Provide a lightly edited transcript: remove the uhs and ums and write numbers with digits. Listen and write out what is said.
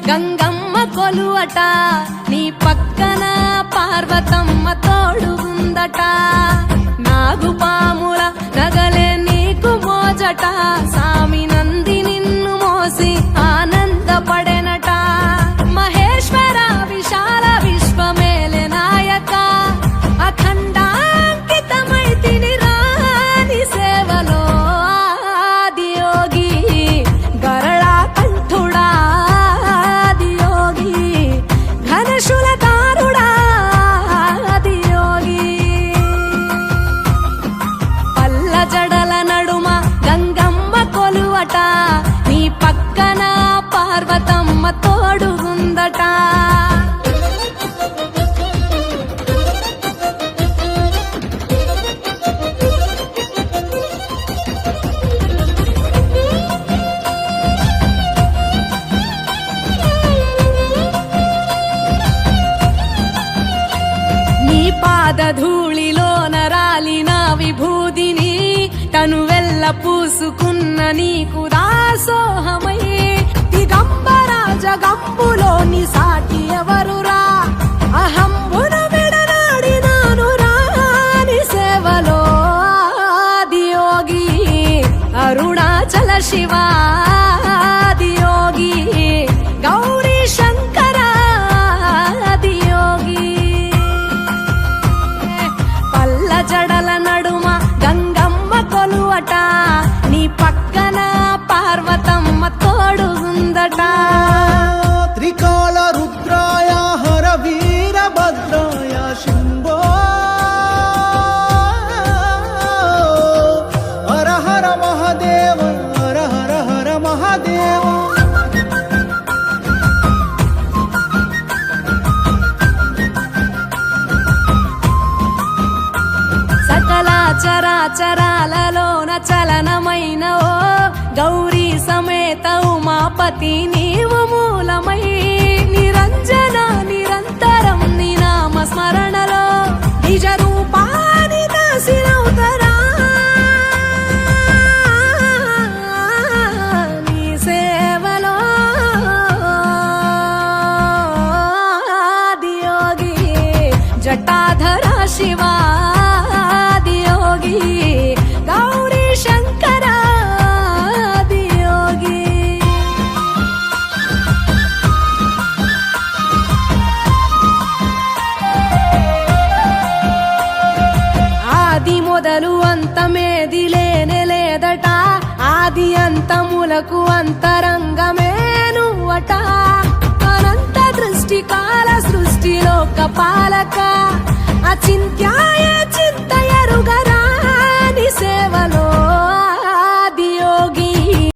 గంగమ్మ కొలువట నీ పక్కన పార్వతమ్మ తోడుగుందట నాగుపాముల నగలే నీకు మోజట సామి నంది నిన్ను మోసి ఆనందపడెనట మహేశ్వర విశాల విశ్వమేలే నాయక అఖండాంకితమైతిని రాని సేవలో ఆదియోగి గరళా కంఠుడా ఆదియోగి ఘనశూలధారుడా ఆదియోగి పల్ల జడల నడుమ గంగమ్మ కొలువట నీ పక్కన పార్వతమ్మ తోడుగుందట నీ పాదధూళిలో నరాలిన విభూదిని తనువెల్ల పూసుకున్న నీకు దాసోహమై దిగంబర జగంబులోని సాటి ఎవరురా అహంబును విడనాడినాను రాని సేవలో ఆదియోగి అరుణాచల శివ ఆదియోగి గౌరీ శంకర ఆదియోగి పల్ల జడల నడుమ గంగమ్మ కొలువట నీ పక్కన పార్వతమ్మ తోడుగుందట త్రికాల రుద్రాయ హర వీరభద్రాయ శంభో హర హర మహాదేవ హర హర హర మహాదేవ సకల చరాచరాలలోన చలనమైన ఓ గౌరీ సమేత ఉమాపతి నీవు మూలమై నిరంజన నిరంతరం నీ నామ స్మరణలో నిజ రూపాని దాసినవుతరా నీ సేవలో ఆదియోగి జటాధర శివ ఆదియోగి గౌరీ శంకర ఆదియోగి ఆది మొదలు అంతమేది లేనే లేదట ఆది అంతములకు అంతరంగమే నువ్వట అనంత దృష్టి కాల సృష్టిలోక పాలక అచింత్యాయ చింతయరుగరా